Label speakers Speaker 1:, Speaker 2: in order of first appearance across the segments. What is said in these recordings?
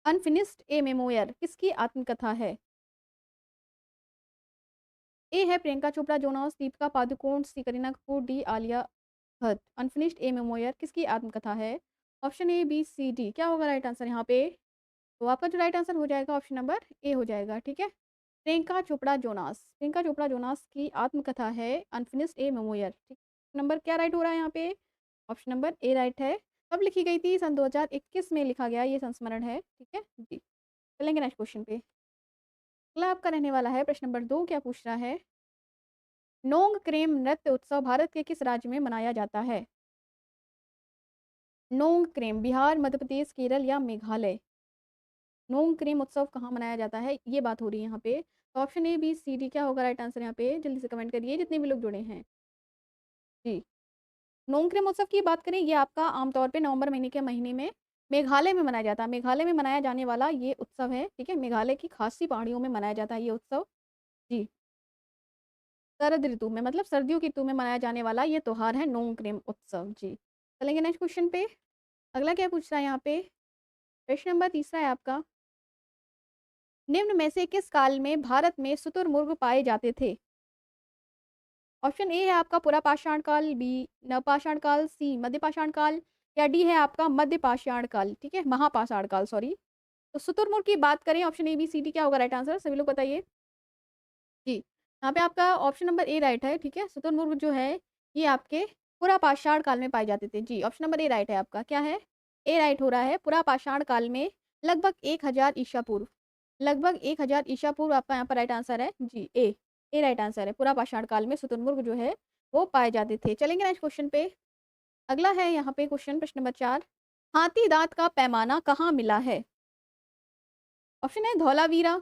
Speaker 1: Unfinished a memoir किसकी आत्मकथा है? ए है Priyanka Chopra Jonas, Deepika Padukone, C Kareena Kapoor, D Alia Bhatt. Unfinished a memoir किसकी आत्मकथा है? Option A, B, C, D. क्या होगा राइट आंसर यहाँ पे? तो आपका जो राइट आंसर हो जाएगा ऑप्शन नंबर ए हो जाएगा। ठीक है, प्रियंका चोपड़ा जोनास, प्रियंका चोपड़ा जोनास की आत्मकथा है अनफिनिश्ड ए मेमोयर। ठीक, नंबर क्या राइट हो रहा है यहाँ पे? ऑप्शन नंबर ए राइट है। कब लिखी गई थी? सन 2021 में लिखा गया ये संस्मरण है। ठीक है जी, चलेंगे नेक्स्ट क्वेश्चन पे। अगला आपका रहने वाला है प्रश्न नंबर 2। क्या पूछ रहा है? नोंगक्रेम नृत्य उत्सव भारत के किस राज्य में मनाया जाता है? नोंगक्रेम बिहार, मध्य प्रदेश, केरल या मेघालय? नोंगक्रेम उत्सव कहाँ मनाया जाता है, ये बात हो रही है यहाँ पे। तो option A, B, C, D क्या होगा राइट आंसर यहाँ पे? जल्दी से कमेंट करिए जितने भी लोग जुड़े हैं जी। नोंगक्रेम उत्सव की बात करें, ये आपका आमतौर पे नवंबर महीने के महीने में मेघालय में मनाया जाता है। मेघालय में मनाया जाने वाला ये उत्सव है। ठीक है, मेघालय की खासी पहाड़ियों में मनाया जाता है ये उत्सव जी। शरद ऋतु में, मतलब सर्दियों की ऋतु में मनाया जाने वाला ये त्योहार है नोंगक्रेम उत्सव जी। चलेंगे नेक्स्ट क्वेश्चन पे। अगला क्या पूछ रहा है यहाँ पे? प्रश्न नंबर 3 है आपका। निम्न में से किस काल में भारत में शुतुरमुर्ग पाए जाते थे? ऑप्शन ए है आपका पुरापाषाण काल, बी नवपाषाण काल, सी मध्यपाषाण काल या डी है आपका मध्यपाषाण काल। ठीक है, महापाषाण काल सॉरी। तो शुतुरमुर्ग की बात करें, option A, B, C, D क्या होगा राइट आंसर? सभी लोग बताइए जी। यहाँ पे आपका ऑप्शन नंबर ए राइट है। ठीक है, शुतुरमुर्ग जो है ये आपके पुरापाषाण काल में पाए जाते थे जी। ऑप्शन नंबर ए राइट है आपका। क्या है? ए राइट हो रहा है। पुरापाषाण काल में लगभग 1000 ईसा पूर्व, लगभग 1000 ईसा पूर्व आपका यहाँ पर राइट आंसर है जी। ए राइट आंसर है। पुरापाषाण काल में शुतुरमुर्ग जो है वो पाए जाते थे। चलेंगे नेक्स्ट क्वेश्चन पे। अगला है यहाँ पे क्वेश्चन प्रश्न नंबर 4। हाथी दांत का पैमाना कहाँ मिला है? ऑप्शन है धौलावीरा,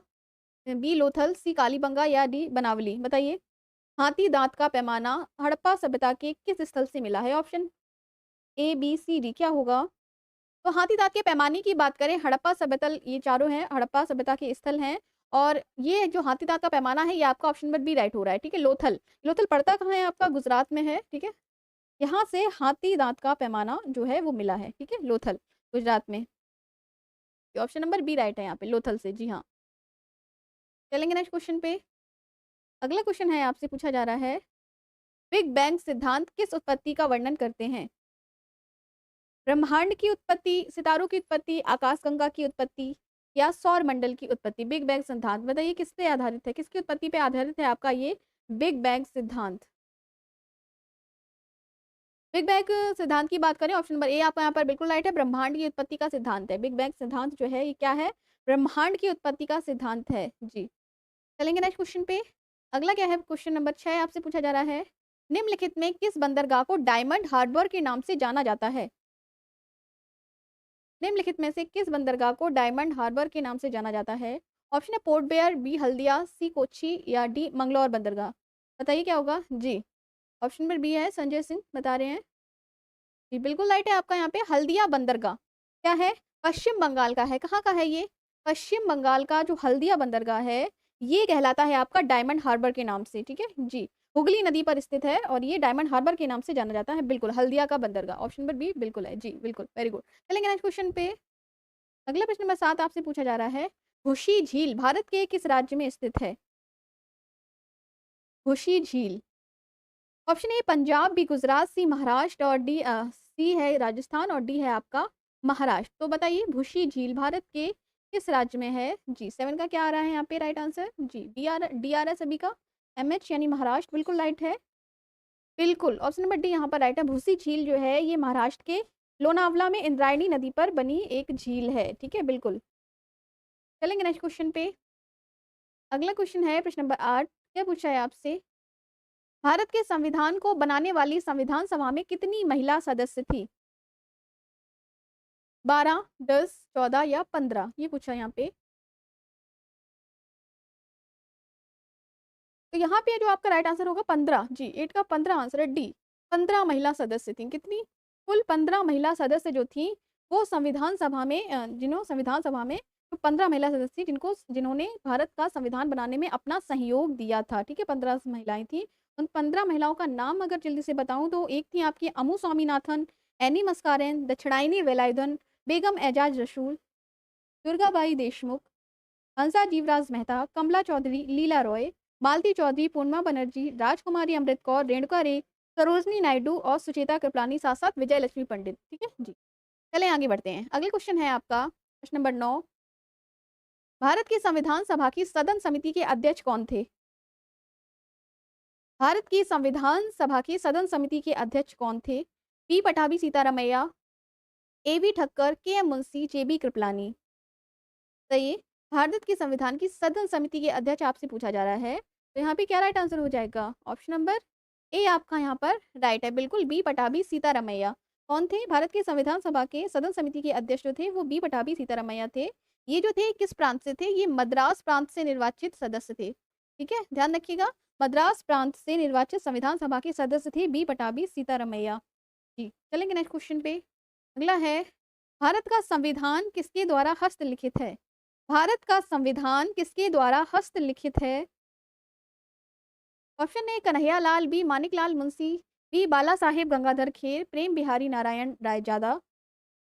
Speaker 1: बी लोथल, सी कालीबंगा या डी बनावली। बताइए, हाथी दांत का पैमाना हड़प्पा सभ्यता के किस स्थल से मिला है? Option A, B, C, D क्या होगा? तो हाथी दांत के पैमाने की बात करें, हड़प्पा सभ्यता, ये चारों हैं हड़प्पा सभ्यता के स्थल हैं। और ये जो हाथी दांत का पैमाना है ये आपका ऑप्शन नंबर बी राइट हो रहा है। ठीक है, लोथल, लोथल पड़ता कहाँ है आपका? गुजरात में है। ठीक है, यहाँ से हाथी दांत का पैमाना जो है वो मिला है। ठीक है, लोथल गुजरात में। ऑप्शन नंबर बी राइट है यहाँ पे, लोथल से। जी हाँ, चलेंगे नेक्स्ट क्वेश्चन पे। अगला क्वेश्चन है आपसे पूछा जा रहा है, बिग बैंग सिद्धांत किस उत्पत्ति का वर्णन करते हैं? ब्रह्मांड की उत्पत्ति, सितारों की उत्पत्ति, आकाशगंगा की उत्पत्ति या सौर मंडल की उत्पत्ति? बिग बैंग सिद्धांत बताइए किस पे आधारित है, किसकी उत्पत्ति पे आधारित है आपका ये बिग बैंग सिद्धांत? बिग बैंग सिद्धांत की बात करें, ऑप्शन नंबर ए आपका यहाँ पर बिल्कुल राइट है। ब्रह्मांड की उत्पत्ति का सिद्धांत है बिग बैंग सिद्धांत जो है, ये क्या है? ब्रह्मांड की उत्पत्ति का सिद्धांत है जी। चलेंगे नेक्स्ट क्वेश्चन पे। अगला क्या है? क्वेश्चन नंबर 6 आपसे पूछा जा रहा है, निम्नलिखित में किस बंदरगाह को डायमंड हार्बर के नाम से जाना जाता है? निम्नलिखित में से किस बंदरगाह को डायमंड हार्बर के नाम से जाना जाता है? ऑप्शन है पोर्ट ब्लेयर, बी हल्दिया, सी कोच्चि या डी मंगलौर बंदरगाह। बताइए क्या होगा जी। ऑप्शन नंबर बी है, संजय सिंह बता रहे हैं जी, बिल्कुल राइट है आपका यहाँ पे हल्दिया बंदरगाह। क्या है? पश्चिम बंगाल का है। कहाँ का है ये? पश्चिम बंगाल का जो हल्दिया बंदरगाह है ये कहलाता है आपका डायमंड हार्बर के नाम से। ठीक है जी, हुगली नदी पर स्थित है और ये डायमंड हार्बर के नाम से जाना जाता है। बिल्कुल, हल्दिया का बंदरगाह। ऑप्शन नंबर बी बिल्कुल है जी, बिल्कुल, वेरी गुड। चलेंगे नेक्स्ट क्वेश्चन पे। अगला प्रश्न नंबर 7 आपसे पूछा जा रहा है, घुशी झील भारत के किस राज्य में स्थित है? घुशी झील, option A Punjab, B Gujarat, C Maharashtra और डी सी है राजस्थान और डी है आपका महाराष्ट्र। तो बताइए भूशी झील भारत के किस राज्य में है? जी 7 का क्या आ रहा है यहाँ पे right answer? G D R है सभी का। एम एच यानी महाराष्ट्र बिल्कुल राइट है। बिल्कुल, ऑप्शन नंबर डी यहाँ पर राइट है। भूसी झील जो है ये महाराष्ट्र के लोनावला में इंद्रायणी नदी पर बनी एक झील है। ठीक है, बिल्कुल। चलेंगे नेक्स्ट क्वेश्चन पे। अगला क्वेश्चन है प्रश्न नंबर 8। क्या पूछा है आपसे, भारत के संविधान को बनाने वाली संविधान सभा में कितनी महिला सदस्य थी? 12, 10, 14 या 15? ये पूछा यहाँ पे। तो यहाँ पे जो आपका राइट आंसर होगा 15 जी। 8 का 15 आंसर है डी। 15 महिला सदस्य थी। कितनी? कुल 15 महिला सदस्य जो थी वो संविधान सभा में संविधान सभा में जो 15 महिला सदस्य थी जिन्होंने भारत का संविधान बनाने में अपना सहयोग दिया था। ठीक है, 15 महिलाएं थी। उन 15 महिलाओं का नाम अगर जल्दी से बताऊं तो एक थी आपकी अमू स्वामीनाथन, एनी मस्कारेन, दक्षिणायनी वेलायुधन, बेगम एजाज रसूल, दुर्गाबाई देशमुख, हंसा जीवराज मेहता, कमला चौधरी, लीला रॉय, मालती चौधरी, पूर्णिमा बनर्जी, राजकुमारी अमृत कौर, रेणुका रे, सरोजनी नायडू और सुचेता कृपलानी, साथ साथ विजय लक्ष्मी पंडित। ठीक है जी। चलें आगे बढ़ते हैं। अगले क्वेश्चन है आपका प्रश्न नंबर 9। भारत की संविधान सभा की सदन समिति के अध्यक्ष कौन थे? भारत की संविधान सभा की सदन समिति के अध्यक्ष कौन थे? P Pattabhi Sitaramayya, A B Thakkar, K M Munshi, J B Kripalani. सही है। भारत की संविधान की सदन समिति के अध्यक्ष आपसे पूछा जा रहा है, तो यहाँ पे क्या राइट आंसर हो जाएगा? ऑप्शन नंबर ए आपका यहाँ पर राइट है, बिल्कुल बी पटाभी सीतारमैया। कौन थे? भारत की संविधान सभा के सदन समिति के अध्यक्ष जो थे वो बी पटाभी सीतारमैया थे। ये जो थे किस प्रांत से थे? ये मद्रास प्रांत से निर्वाचित सदस्य थे। ठीक है, ध्यान रखिएगा, मद्रास प्रांत से निर्वाचित संविधान सभा के सदस्य थे बी पटाभी सीतारमैया जी। चलेंगे नेक्स्ट क्वेश्चन पे। अगला है, भारत का संविधान किसके द्वारा हस्तलिखित है? भारत का संविधान किसके द्वारा हस्तलिखित है? Option A Kanhaiyalal, B Maniklal Munshi, B Bala Saheb Gangadhar Kher, Prem Bihari Narayan Raizada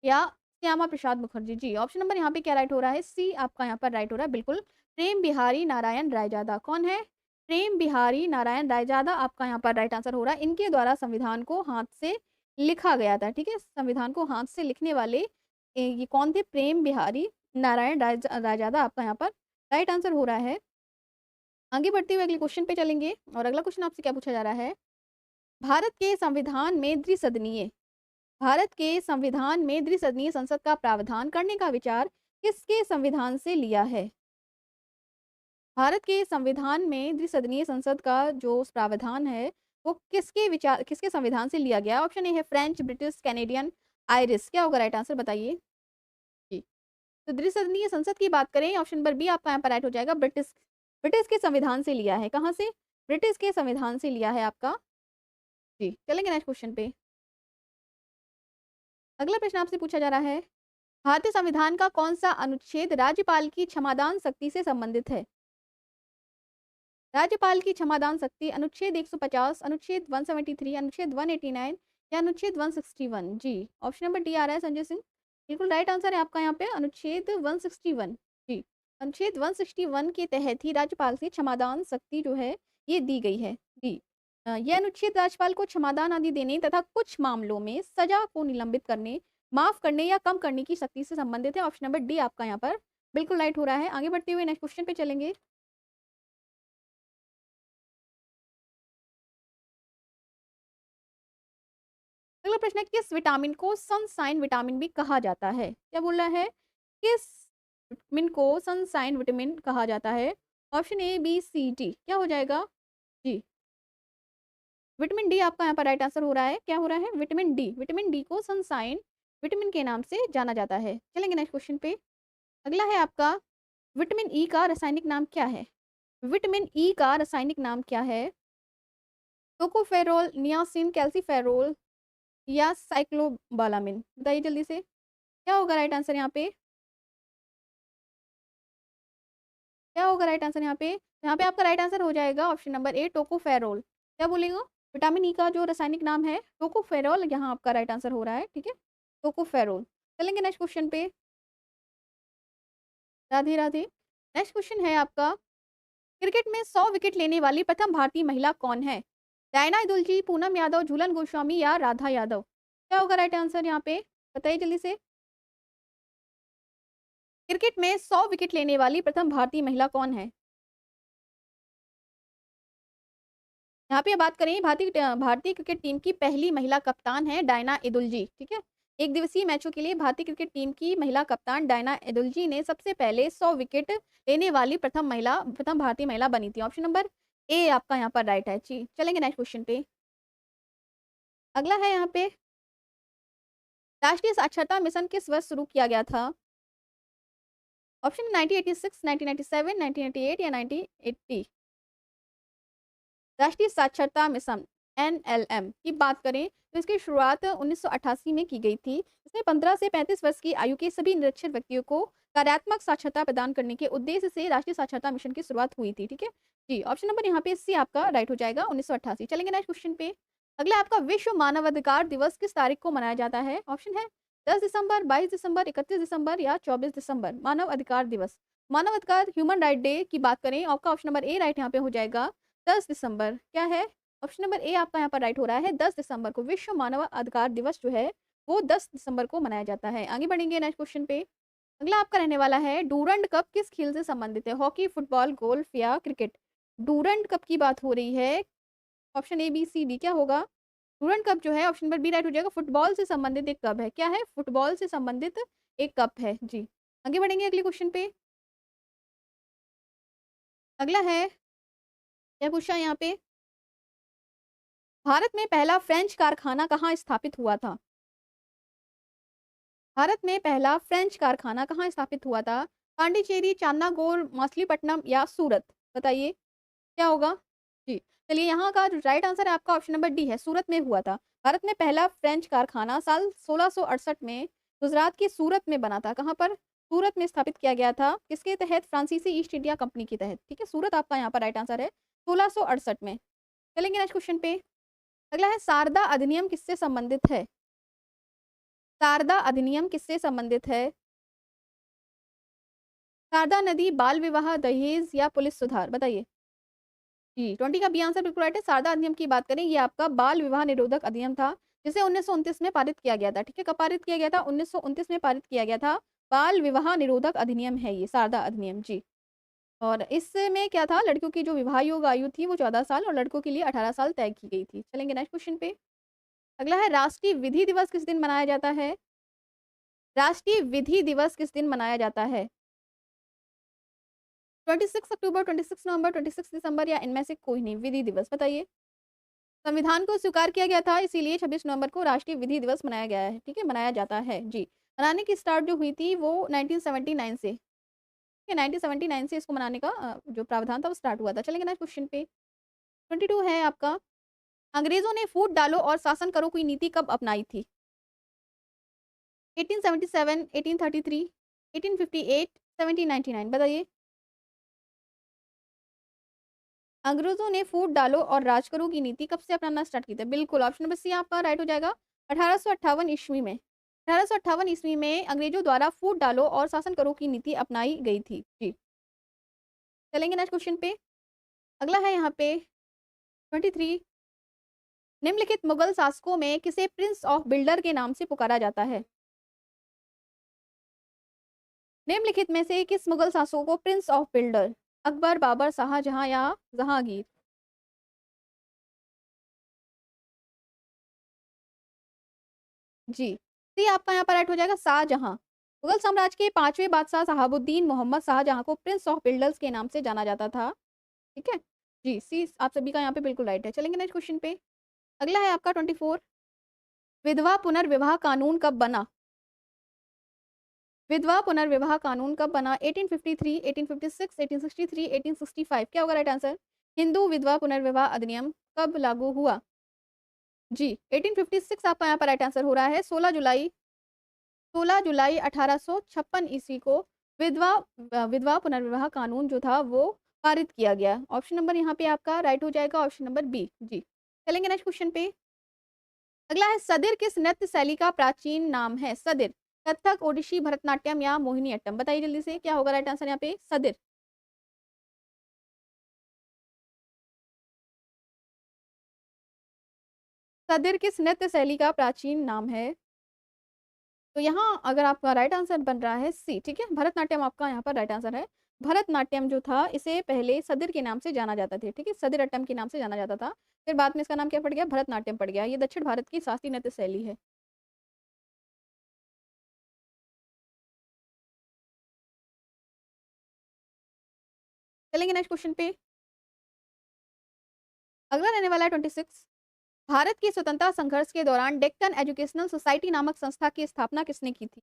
Speaker 1: या श्यामा प्रसाद मुखर्जी। जी, ऑप्शन नंबर यहाँ पे क्या राइट हो रहा है? सी आपका यहाँ पर राइट हो रहा है, बिल्कुल प्रेम बिहारी नारायण रायजादा। कौन है? प्रेम बिहारी नारायण रायजादा आपका यहाँ पर राइट आंसर हो रहा है। इनके द्वारा संविधान को हाथ से लिखा गया था। ठीक है, संविधान को हाथ से लिखने वाले ये कौन थे? प्रेम बिहारी नारायण रायजादा आपका यहाँ पर राइट आंसर हो रहा है। आगे बढ़ते हुए अगले क्वेश्चन पे चलेंगे और अगला क्वेश्चन आपसे क्या पूछा जा रहा है? भारत के संविधान में द्विसदनीय भारत के संविधान में द्विसदनीय संसद का प्रावधान करने का विचार किसके संविधान से लिया है? भारत के संविधान में द्विसदनीय संसद का जो प्रावधान है वो किसके संविधान से लिया गया? ऑप्शन ए है फ्रेंच, ब्रिटिश, कैनेडियन, आयरिश। क्या होगा राइट आंसर बताइए जी। तो द्विसदनीय संसद की बात करें, ऑप्शन नंबर बी आपका यहाँ पर राइट हो जाएगा, ब्रिटिश। ब्रिटिश के संविधान से लिया है। कहाँ से? ब्रिटिश के संविधान से लिया है आपका जी। चलेंगे नेक्स्ट क्वेश्चन पे। अगला प्रश्न आपसे पूछा जा रहा है, भारतीय संविधान का कौन सा अनुच्छेद राज्यपाल की क्षमादान शक्ति से संबंधित है? राज्यपाल की क्षमादान शक्ति अनुच्छेद 150, अनुच्छेद 173, अनुच्छेद 189 या अनुच्छेद 161। जी, ऑप्शन नंबर डी आ रहा है संजय सिंह, बिल्कुल राइट आंसर है आपका यहाँ पे अनुच्छेद 161। जी, अनुच्छेद 161 के तहत ही राज्यपाल से क्षमादान शक्ति जो है ये दी गई है जी। यह अनुच्छेद राज्यपाल को क्षमादान आदि देने तथा कुछ मामलों में सजा को निलंबित करने, माफ करने या कम करने की शक्ति से संबंधित है। ऑप्शन नंबर डी आपका यहाँ पर बिल्कुल राइट हो रहा है। आगे बढ़ते हुए नेक्स्ट क्वेश्चन पे चलेंगे। अगला प्रश्न है, किस विटामिन को सनसाइन विटामिन भी कहा जाता है? क्या बोल रहा है? किस विटामिन को सनसाइन विटामिन कहा जाता है? Option A B C D क्या हो जाएगा जी? विटामिन डी आपका यहाँ पर राइट आंसर हो रहा है। क्या हो रहा है? विटामिन डी को सनसाइन विटामिन के नाम से जाना जाता है। चलेंगे नेक्स्ट क्वेश्चन पे। अगला है आपका, विटामिन ई का रासायनिक नाम क्या है? विटामिन ई का रासायनिक नाम क्या है? टोकोफेरोल, नियासिन, कैल्सीफेरोल या साइक्लोबालामिन? बताइए जल्दी से, क्या होगा राइट आंसर यहाँ पे? क्या होगा राइट आंसर यहाँ पे? यहाँ पे आपका राइट आंसर हो जाएगा ऑप्शन नंबर ए टोकोफेरोल। क्या बोलेगा? विटामिन ई का जो रासायनिक नाम है टोकोफेरोल, यहाँ आपका राइट आंसर हो रहा है। ठीक है, टोकोफेरोल। चलेंगे नेक्स्ट क्वेश्चन पे। राधे राधे। नेक्स्ट क्वेश्चन है आपका, क्रिकेट में 100 विकेट लेने वाली प्रथम भारतीय महिला कौन है? डायना दुलजी, पूनम यादव, झूलन गोस्वामी या राधा यादव? क्या होगा राइट आंसर यहाँ पे? बताइए जल्दी से। क्रिकेट में 100 विकेट लेने वाली प्रथम भारतीय महिला कौन है? यहाँ पे बात करें, भारतीय क्रिकेट टीम की पहली महिला कप्तान है डायना एदुलजी। ठीक है, एक दिवसीय मैचों के लिए भारतीय क्रिकेट टीम की महिला कप्तान डायना एदुलजी ने सबसे पहले 100 विकेट लेने वाली प्रथम भारतीय महिला बनी थी। ऑप्शन नंबर ए आपका यहाँ पर राइट है जी। चलेंगे नेक्स्ट क्वेश्चन पे। अगला है यहाँ पे, राष्ट्रीय साक्षरता मिशन किस वर्ष शुरू किया गया था? ऑप्शन 1986, 1997, 1998 या 1980? राष्ट्रीय साक्षरता मिशन एनएलएम की बात करें तो इसकी शुरुआत 1988 में की गई थी। इसमें 15 से 35 वर्ष की आयु के सभी निरक्षर व्यक्तियों को कार्यात्मक साक्षरता प्रदान करने के उद्देश्य से राष्ट्रीय साक्षरता मिशन की शुरुआत हुई थी। ठीक है जी, ऑप्शन नंबर यहाँ पे सी आपका राइट हो जाएगा 1988। चलेंगे नेक्स्ट क्वेश्चन पे। अगला आपका, विश्व मानवाधिकार दिवस किस तारीख को मनाया जाता है? ऑप्शन है 10 दिसंबर, 22 दिसंबर, 31 दिसंबर या 24 दिसंबर? मानव अधिकार दिवस। मानव अधिकार ह्यूमन राइट डे की बात करें, आपका ऑप्शन नंबर ए राइट यहाँ पे हो जाएगा 10 दिसंबर। क्या है? ऑप्शन नंबर ए आपका यहाँ पर राइट हो रहा है। 10 दिसंबर को विश्व मानव अधिकार दिवस जो है वो 10 दिसंबर को मनाया जाता है। आगे बढ़ेंगे नेक्स्ट क्वेश्चन पे। अगला आपका रहने वाला है, डूरंड कप किस खेल से संबंधित है? हॉकी, फुटबॉल, गोल्फ या क्रिकेट? डूरंड कप की बात हो रही है। Option A, B, C, D क्या होगा? डूरंड कप जो है ऑप्शन नंबर बी राइट हो जाएगा। फुटबॉल से संबंधित एक कप है। क्या है? फुटबॉल से संबंधित एक कप है जी। आगे बढ़ेंगे अगले क्वेश्चन पे। अगला है, क्या पूछा है यहाँ पे? भारत में पहला फ्रेंच कारखाना कहाँ स्थापित हुआ था? भारत में पहला फ्रेंच कारखाना कहाँ स्थापित हुआ था? पांडिचेरी, चांदनागोर, मछलीपट्टनम या सूरत? बताइए क्या होगा? जी, चलिए यहाँ का जो राइट आंसर है आपका ऑप्शन नंबर डी है, सूरत में हुआ था। भारत में पहला फ्रेंच कारखाना साल 1668 में गुजरात के सूरत में बना था। कहाँ पर? सूरत में स्थापित किया गया था। किसके तहत? फ्रांसीसी ईस्ट इंडिया कंपनी के तहत। ठीक है, सूरत आपका यहाँ पर राइट आंसर है 1668 में। चलेंगे नेक्स्ट क्वेश्चन पे। अगला है, शारदा अधिनियम किससे संबंधित है? शारदा अधिनियम किससे संबंधित है? शारदा नदी, बाल विवाह, दहेज या पुलिस सुधार? बताइए जी। 20 का बी आंसर बिल्कुल राइट है। शारदा अधिनियम की बात करें, ये आपका बाल विवाह निरोधक अधिनियम था, जिसे 1929 में पारित किया गया था। ठीक है, कब पारित किया गया था? 1929 में पारित किया गया था। बाल विवाह निरोधक अधिनियम है ये शारदा अधिनियम जी। और इसमें क्या था, लड़कियों की जो विवाह योग्य आयु थी वो 14 साल और लड़कों के लिए 18 साल तय की गई थी। चलेंगे नेक्स्ट क्वेश्चन पे। अगला है, राष्ट्रीय विधि दिवस किस दिन मनाया जाता है? राष्ट्रीय विधि दिवस किस दिन मनाया जाता है? 26 अक्टूबर, 26 नवंबर, 26 दिसंबर या इनमें से कोई नहीं? विधि दिवस बताइए। संविधान को स्वीकार किया गया था, इसीलिए 26 नवंबर को राष्ट्रीय विधि दिवस मनाया गया है। ठीक है, मनाया जाता है जी। मनाने की स्टार्ट जो हुई थी वो 1979 से। ठीक है, 1979 से इसको मनाने का जो प्रावधान था वो स्टार्ट हुआ था। चलेंगे नेक्स्ट क्वेश्चन पे। 22 है आपका, अंग्रेजों ने फूट डालो और शासन करो की नीति कब अपनाई थी? 1877, 1833, 1858, 1799? बताइए। अंग्रेजों ने फूट डालो और राज करो की नीति कब से अपनाना स्टार्ट की थी? बिल्कुल ऑप्शन नंबर सी आपका राइट हो जाएगा। 1858 ईस्वी में। 1858 ईस्वी में अंग्रेजों द्वारा फूट डालो और शासन करो की नीति अपनाई गई थी जी। चलेंगे नेक्स्ट क्वेश्चन पे। अगला है यहाँ पे 23, निम्नलिखित मुगल शासकों में किसे प्रिंस ऑफ बिल्डर के नाम से पुकारा जाता है? निम्नलिखित में से किस मुगल शासकों को prince of builder? Akbar, Babur, Shahjahan या जहांगीर? जी, सी आपका यहाँ पर राइट हो जाएगा, शाहजहां। मुगल साम्राज्य के 5वें बादशाह शहाबुद्दीन मोहम्मद शाहजहां को प्रिंस ऑफ बिल्डर्स के नाम से जाना जाता था। ठीक है जी, सी आप सभी का यहाँ पे बिल्कुल राइट है। चलेंगे नेक्स्ट क्वेश्चन पे। अगला है आपका 24, विधवा पुनर्विवाह कानून कब बना? विधवा पुनर्विवाह कानून कब बना? 1853, 1856, 1863, 1865? क्या होगा राइट आंसर? हिंदू विधवा पुनर्विवाह अधिनियम कब लागू हुआ? जी, 1856 आपका यहाँ पर राइट आंसर हो रहा है। 16 जुलाई 1856 ईस्वी को विधवा विधवा पुनर्विवाह कानून जो था वो पारित किया गया। ऑप्शन नंबर यहाँ पे आपका राइट हो जाएगा, ऑप्शन नंबर बी जी। चलेंगे नेक्स्ट क्वेश्चन पे। अगला है, सदिर किस नृत्य शैली का प्राचीन नाम है? सदिर कथक, ओडिसी, भरतनाट्यम या मोहिनीअट्टम? बताइए जल्दी से क्या होगा राइट आंसर यहाँ पे? सदिर। सदिर किस नृत्य शैली का प्राचीन नाम है? तो यहाँ अगर आपका राइट आंसर बन रहा है सी। ठीक है, भरतनाट्यम आपका यहाँ पर राइट आंसर है। भरतनाट्यम जो था इसे पहले सदिर के नाम से जाना जाता था। ठीक है, सदिर अट्टम के नाम से जाना जाता था। फिर बाद में इसका नाम क्या पड़ गया? भरतनाट्यम पड़ गया। ये दक्षिण भारत की शास्त्रीय नृत्य शैली है। चलेंगे नेक्स्ट क्वेश्चन पे। अगला रहने वाला है 26, भारत की स्वतंत्रता संघर्ष के दौरान डेक्कन एजुकेशनल सोसाइटी नामक संस्था की स्थापना किसने की थी?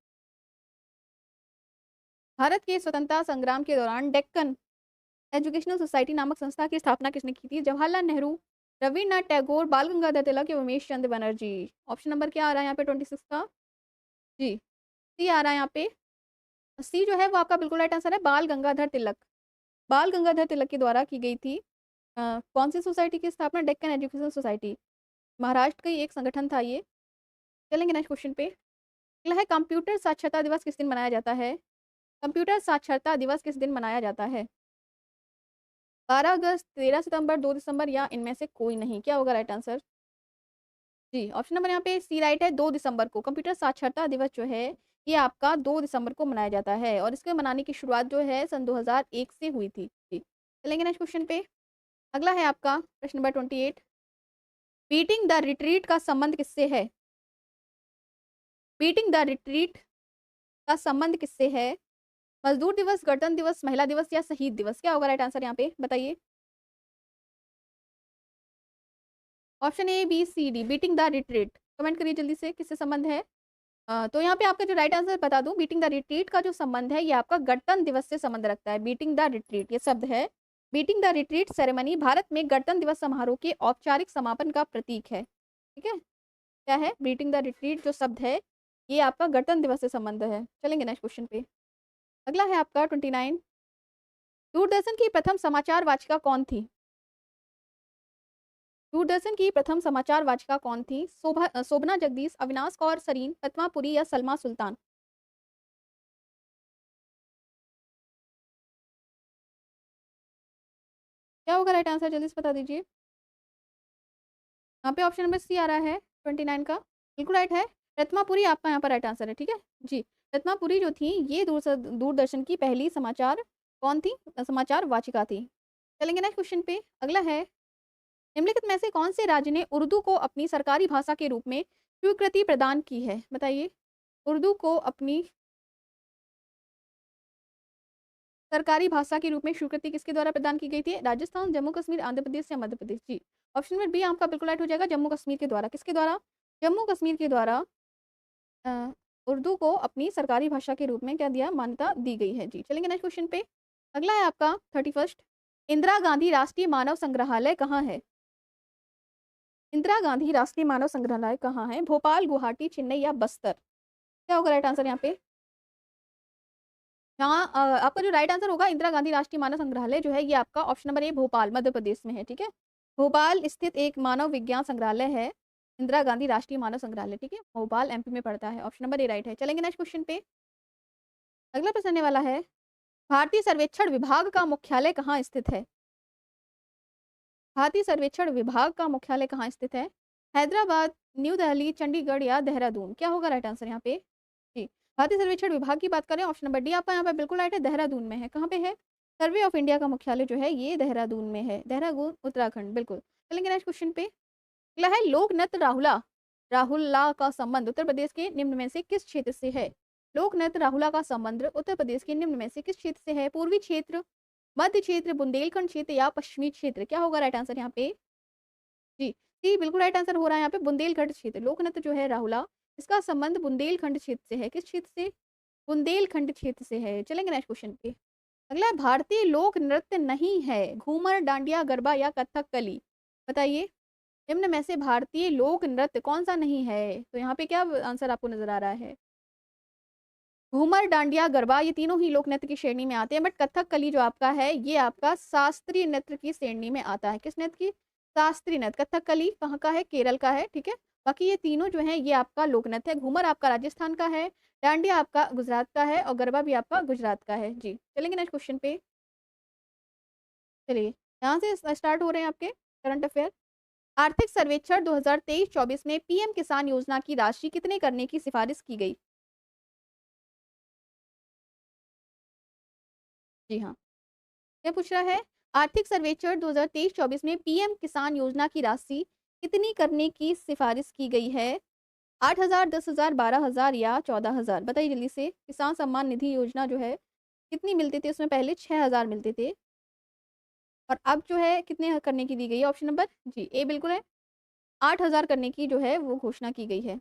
Speaker 1: भारत के स्वतंत्रता संग्राम के दौरान डेक्कन एजुकेशनल सोसाइटी नामक संस्था की स्थापना किसने की थी? जवाहरलाल नेहरू, रविन्द्रनाथ टैगोर, बाल गंगाधर तिलक या उमेश चंद्र बनर्जी? ऑप्शन नंबर क्या आ रहा है यहाँ पे 26 का? जी, सी आ रहा है यहाँ पे। सी जो है वो आपका बिल्कुल राइट आंसर है, बाल गंगाधर तिलक। बाल गंगाधर तिलक के द्वारा की गई थी। कौन सी सोसाइटी की स्थापना? डेक्कन एजुकेशनल सोसाइटी, महाराष्ट्र का ही एक संगठन था ये। चलेंगे नेक्स्ट क्वेश्चन पे। अगला है कंप्यूटर साक्षरता दिवस किस दिन मनाया जाता है? कंप्यूटर साक्षरता दिवस किस दिन मनाया जाता है? 12 अगस्त, 13 सितंबर, 2 दिसंबर या इनमें से कोई नहीं? क्या होगा राइट आंसर? जी, ऑप्शन नंबर यहाँ पे सी राइट है, 2 दिसंबर को। कंप्यूटर साक्षरता दिवस जो है, ये आपका 2 दिसंबर को मनाया जाता है और इसके मनाने की शुरुआत जो है सन 2001 से हुई थी। जी, चलेंगे नेक्स्ट क्वेश्चन पे। अगला है आपका प्रश्न नंबर 28। बीटिंग द रिट्रीट का संबंध किससे है? बीटिंग द रिट्रीट का संबंध किससे है? मजदूर दिवस, गणतंत्र दिवस, महिला दिवस या शहीद दिवस? क्या होगा राइट आंसर यहाँ पे? बताइए। Option A, B, C, D. Beating the retreat, comment करिए जल्दी से, किससे संबंध है? तो यहाँ पे आपका जो राइट आंसर बता दूं, बीटिंग द रिट्रीट का जो संबंध है ये आपका गणतंत्र दिवस से संबंध रखता है। बीटिंग द रिट्रीट ये शब्द है, beating the retreat ceremony Bharat में गणतंत्र दिवस समारोह के औपचारिक समापन का प्रतीक है। ठीक है, क्या है? बीटिंग द रिट्रीट जो शब्द है ये आपका गणतंत्र दिवस से संबंध है। चलेंगे नेक्स्ट क्वेश्चन पे। अगला है आपका 29। दूरदर्शन की प्रथम समाचार वाचिका कौन थी? दूरदर्शन की प्रथम समाचार वाचिका कौन थी? शोभना जगदीश, अविनाश कौर सरीन, पद्मा पुरी या सलमा सुल्तान? क्या होगा राइट आंसर? जल्दी से बता दीजिए। यहाँ पे ऑप्शन नंबर सी आ रहा है 29 का, बिल्कुल राइट है। रत्मापुरी आपका यहाँ पर राइट आंसर है। ठीक है जी, रत्मापुरी जो थी ये दूरदर्शन की पहली समाचार कौन थी? समाचार वाचिका थी। चलेंगे नेक्स्ट क्वेश्चन पे। अगला है, निम्नलिखित में से कौन से राज्य ने उर्दू को अपनी सरकारी भाषा के रूप में स्वीकृति प्रदान की है? बताइए। उर्दू को अपनी सरकारी भाषा के रूप में स्वीकृति किसके द्वारा प्रदान की गई थी? राजस्थान, जम्मू कश्मीर, आंध्र प्रदेश या मध्य प्रदेश? जी, ऑप्शन नंबर बी आपका बिल्कुल राइट हो जाएगा, जम्मू कश्मीर के द्वारा। किसके द्वारा? जम्मू कश्मीर के द्वारा अ, उर्दू को अपनी सरकारी भाषा के रूप में क्या दिया? मान्यता दी गई है। जी, चलेंगे नेक्स्ट क्वेश्चन पे। अगला है आपका 31। इंदिरा गांधी राष्ट्रीय मानव संग्रहालय कहाँ है? इंदिरा गांधी राष्ट्रीय मानव संग्रहालय कहाँ है? भोपाल, गुवाहाटी, चेन्नई या बस्तर? क्या होगा राइट आंसर यहाँ पे? यहाँ आपका जो राइट आंसर होगा, इंदिरा गांधी राष्ट्रीय मानव संग्रहालय जो है ये आपका option number A Bhopal Madhya Pradesh में है। ठीक है, भोपाल स्थित एक मानव विज्ञान संग्रहालय है इंदिरा गांधी राष्ट्रीय मानव संग्रहालय। ठीक है, भोपाल एमपी में पड़ता है। ऑप्शन नंबर ए राइट है। चलेंगे नेक्स्ट क्वेश्चन पे। अगला प्रश्न आने वाला है, भारतीय सर्वेक्षण विभाग का मुख्यालय कहाँ स्थित है? भारतीय सर्वेक्षण विभाग का मुख्यालय कहाँ स्थित है? हैदराबाद, न्यू दिल्ली, चंडीगढ़ या देहरादून? क्या होगा राइट आंसर यहाँ पे? जी, भारतीय सर्वेक्षण विभाग की बात करें, ऑप्शन नंबर डी आपका यहाँ पे बिल्कुल राइट है, देहरादून में है। कहाँ पे है? सर्वे ऑफ इंडिया का मुख्यालय जो है ये देहरादून में है, देहरादून उत्तराखंड। बिल्कुल। चलेंगे नेक्स्ट क्वेश्चन पे। अगला है, लोक नृत्य राहुला राहुल्ला का संबंध उत्तर प्रदेश के निम्न में से किस क्षेत्र से है? लोक नृत्य राहुला का संबंध उत्तर प्रदेश के निम्न में से किस क्षेत्र से है? पूर्वी क्षेत्र, मध्य क्षेत्र, बुंदेलखंड क्षेत्र या पश्चिमी क्षेत्र? क्या होगा राइट आंसर यहाँ पे? जी, जी बिल्कुल राइट आंसर हो रहा है यहाँ पे बुंदेलखंड क्षेत्र। लोक नृत्य जो है राहुला, इसका संबंध बुंदेलखंड क्षेत्र से है। किस क्षेत्र से? बुंदेलखंड क्षेत्र से है। चलेंगे नेक्स्ट क्वेश्चन पे। अगला है, भारतीय लोक नृत्य नहीं है घूमर, डांडिया, गरबा या कथकली? बताइए। निम्न में से भारतीय लोक नृत्य कौन सा नहीं है? तो यहाँ पे क्या आंसर आपको नजर आ रहा है? घूमर, डांडिया, गरबा ये तीनों ही लोक नृत्य की श्रेणी में आते हैं, बट कथकली जो आपका है ये आपका शास्त्रीय नृत्य की श्रेणी में आता है। किस नृत्य की? शास्त्रीय नृत्य। कथकली कहाँ का है? केरल का है। ठीक है, बाकी ये तीनों जो है ये आपका लोक नृत्य है। घूमर आपका राजस्थान का है, डांडिया आपका गुजरात का है और गरबा भी आपका गुजरात का है। जी, चलेंगे नेक्स्ट क्वेश्चन पे। चलिए, यहाँ से स्टार्ट हो रहे हैं आपके करंट अफेयर। आर्थिक सर्वेक्षण 2023-24 में पीएम किसान योजना की राशि कितने करने की सिफारिश की गई? जी हाँ, क्या पूछ रहा है? आर्थिक सर्वेक्षण 2023-24 में पीएम किसान योजना की राशि कितनी करने की सिफारिश की गई है? 8,000, 10,000, 12,000 या 14,000? बताइए जल्दी से। किसान सम्मान निधि योजना जो है कितनी मिलती थी? उसमें पहले 6,000 मिलते थे और अब जो है कितने करने की दी गई है? ऑप्शन नंबर जी ए बिल्कुल है, 8,000 करने की जो है वो घोषणा की गई है।